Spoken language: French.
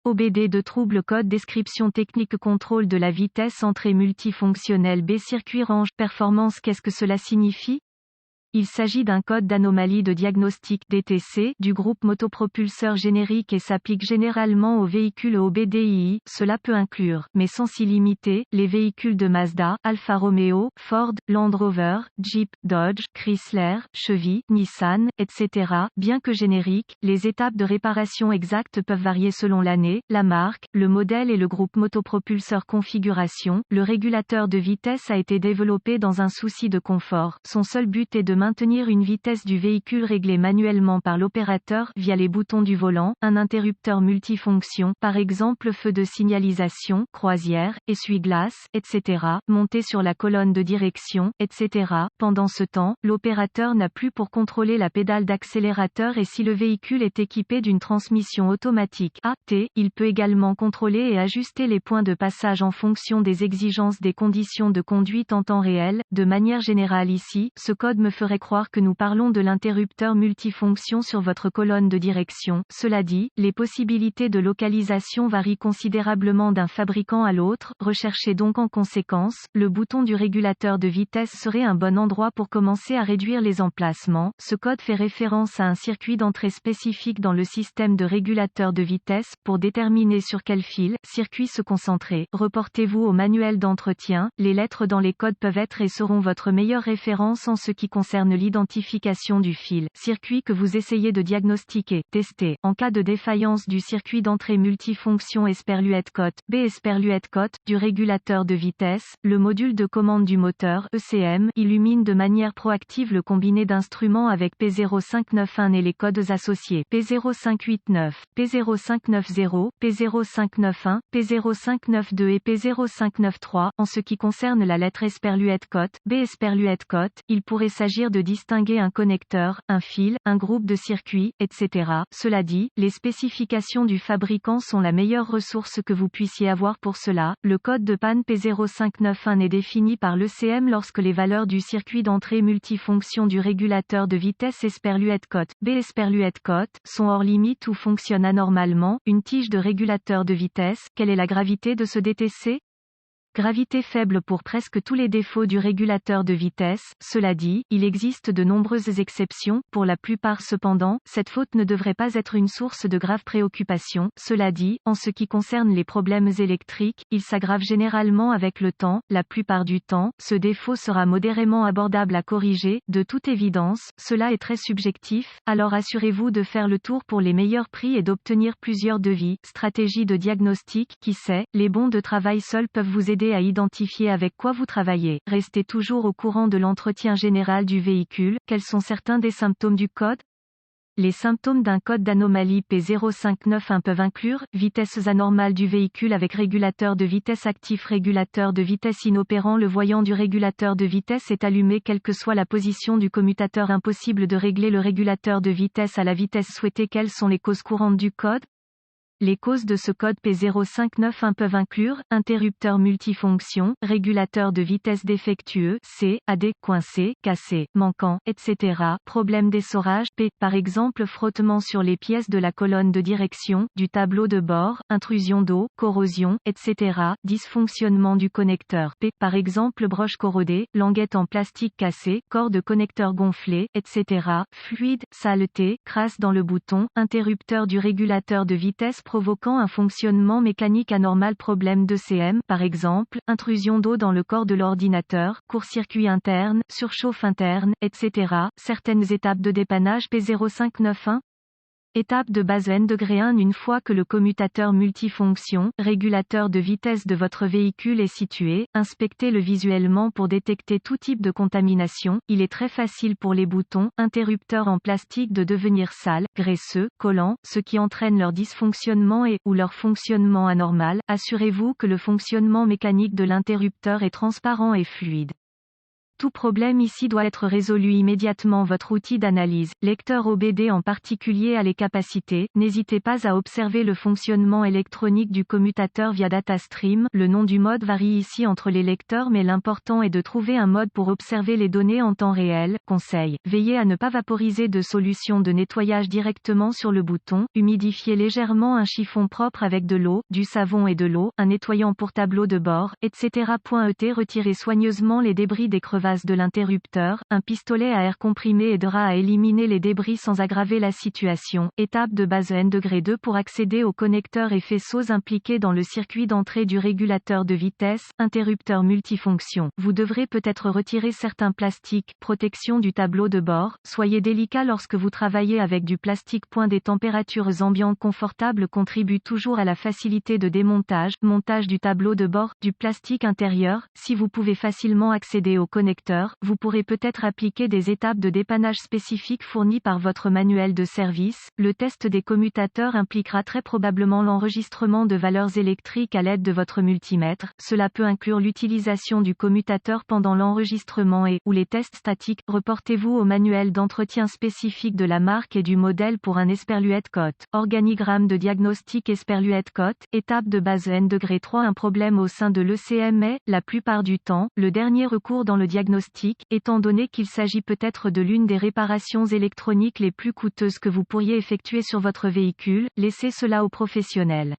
OBD de trouble code description technique contrôle de la vitesse entrée multifonctionnelle B circuit range performance. Qu'est-ce que cela signifie? Il s'agit d'un code d'anomalie de diagnostic DTC du groupe motopropulseur générique et s'applique généralement aux véhicules OBDII. Cela peut inclure, mais sans s'y limiter, les véhicules de Mazda, Alfa Romeo, Ford, Land Rover, Jeep, Dodge, Chrysler, Chevy, Nissan, etc. Bien que génériques, les étapes de réparation exactes peuvent varier selon l'année, la marque, le modèle et le groupe motopropulseur configuration. Le régulateur de vitesse a été développé dans un souci de confort. Son seul but est de maintenir une vitesse du véhicule réglée manuellement par l'opérateur via les boutons du volant, un interrupteur multifonction, par exemple feu de signalisation, croisière, essuie-glace, etc., monté sur la colonne de direction, etc. Pendant ce temps, l'opérateur n'a plus pour contrôler la pédale d'accélérateur et si le véhicule est équipé d'une transmission automatique AT, il peut également contrôler et ajuster les points de passage en fonction des exigences des conditions de conduite en temps réel. De manière générale ici, ce code me ferait croire que nous parlons de l'interrupteur multifonction sur votre colonne de direction. Cela dit, les possibilités de localisation varient considérablement d'un fabricant à l'autre. Recherchez donc en conséquence, le bouton du régulateur de vitesse serait un bon endroit pour commencer à réduire les emplacements. Ce code fait référence à un circuit d'entrée spécifique dans le système de régulateur de vitesse, pour déterminer sur quel fil, circuit se concentrer. Reportez-vous au manuel d'entretien, les lettres dans les codes peuvent être et seront votre meilleure référence en ce qui concerne l'identification du fil, circuit que vous essayez de diagnostiquer, tester. En cas de défaillance du circuit d'entrée multifonction Esperluette-Cote, B Esperluette-Cote, du régulateur de vitesse, le module de commande du moteur, ECM, illumine de manière proactive le combiné d'instruments avec P0591 et les codes associés, P0589, P0590, P0591, P0592 et P0593. En ce qui concerne la lettre Esperluette-Cote, B Esperluette-Cote, il pourrait s'agir de distinguer un connecteur, un fil, un groupe de circuits, etc. Cela dit, les spécifications du fabricant sont la meilleure ressource que vous puissiez avoir pour cela. Le code de panne P0591 est défini par l'ECM lorsque les valeurs du circuit d'entrée multifonction du régulateur de vitesse Esperluette-Cote, B Esperluette-Cote, sont hors limite ou fonctionnent anormalement. Une tige de régulateur de vitesse, quelle est la gravité de ce DTC? Gravité faible pour presque tous les défauts du régulateur de vitesse. Cela dit, il existe de nombreuses exceptions. Pour la plupart cependant, cette faute ne devrait pas être une source de grave préoccupation. Cela dit, en ce qui concerne les problèmes électriques, ils s'aggravent généralement avec le temps. La plupart du temps, ce défaut sera modérément abordable à corriger. De toute évidence, cela est très subjectif, alors assurez-vous de faire le tour pour les meilleurs prix et d'obtenir plusieurs devis. Stratégie de diagnostic, qui sait, les bons de travail seuls peuvent vous aider à identifier avec quoi vous travaillez. Restez toujours au courant de l'entretien général du véhicule. Quels sont certains des symptômes du code? Les symptômes d'un code d'anomalie P0591 peuvent inclure, vitesses anormales du véhicule avec régulateur de vitesse actif, régulateur de vitesse inopérant. Le voyant du régulateur de vitesse est allumé quelle que soit la position du commutateur. Impossible de régler le régulateur de vitesse à la vitesse souhaitée. Quelles sont les causes courantes du code? Les causes de ce code P0591 peuvent inclure, interrupteur multifonction, régulateur de vitesse défectueux, AD, coincé, cassé, manquant, etc. Problème d'essorage, P, par exemple frottement sur les pièces de la colonne de direction, du tableau de bord, intrusion d'eau, corrosion, etc. Dysfonctionnement du connecteur, P, par exemple broche corrodée, languette en plastique cassée, corps de connecteur gonflé, etc. Fluide, saleté, crasse dans le bouton, interrupteur du régulateur de vitesse provoquant un fonctionnement mécanique anormal. Problème d'ECM, par exemple, intrusion d'eau dans le corps de l'ordinateur, court-circuit interne, surchauffe interne, etc. Certaines étapes de dépannage P0591. Étape de base N-1. Une fois que le commutateur multifonction, régulateur de vitesse de votre véhicule est situé, inspectez-le visuellement pour détecter tout type de contamination. Il est très facile pour les boutons, interrupteurs en plastique de devenir sales, graisseux, collants, ce qui entraîne leur dysfonctionnement ou leur fonctionnement anormal. Assurez-vous que le fonctionnement mécanique de l'interrupteur est transparent et fluide. Tout problème ici doit être résolu immédiatement. Votre outil d'analyse, lecteur OBD en particulier a les capacités. N'hésitez pas à observer le fonctionnement électronique du commutateur via DataStream. Le nom du mode varie ici entre les lecteurs mais l'important est de trouver un mode pour observer les données en temps réel. Conseil. Veillez à ne pas vaporiser de solution de nettoyage directement sur le bouton. Humidifiez légèrement un chiffon propre avec de l'eau, du savon et de l'eau, un nettoyant pour tableau de bord, etc. Retirez soigneusement les débris des crevasses de l'interrupteur, un pistolet à air comprimé aidera à éliminer les débris sans aggraver la situation. Étape de base N-2 pour accéder aux connecteurs et faisceaux impliqués dans le circuit d'entrée du régulateur de vitesse, interrupteur multifonction. Vous devrez peut-être retirer certains plastiques, protection du tableau de bord. Soyez délicat lorsque vous travaillez avec du plastique. Des températures ambiantes confortables contribuent toujours à la facilité de démontage, montage du tableau de bord, du plastique intérieur. Si vous pouvez facilement accéder aux connecteurs, vous pourrez peut-être appliquer des étapes de dépannage spécifiques fournies par votre manuel de service. Le test des commutateurs impliquera très probablement l'enregistrement de valeurs électriques à l'aide de votre multimètre. Cela peut inclure l'utilisation du commutateur pendant l'enregistrement ou les tests statiques. Reportez-vous au manuel d'entretien spécifique de la marque et du modèle pour un Esperluette Cote. Organigramme de diagnostic Esperluette Cote. Étape de base N-3. Un problème au sein de l'ECM est, la plupart du temps, le dernier recours dans le diagnostic, étant donné qu'il s'agit peut-être de l'une des réparations électroniques les plus coûteuses que vous pourriez effectuer sur votre véhicule. Laissez cela aux professionnels.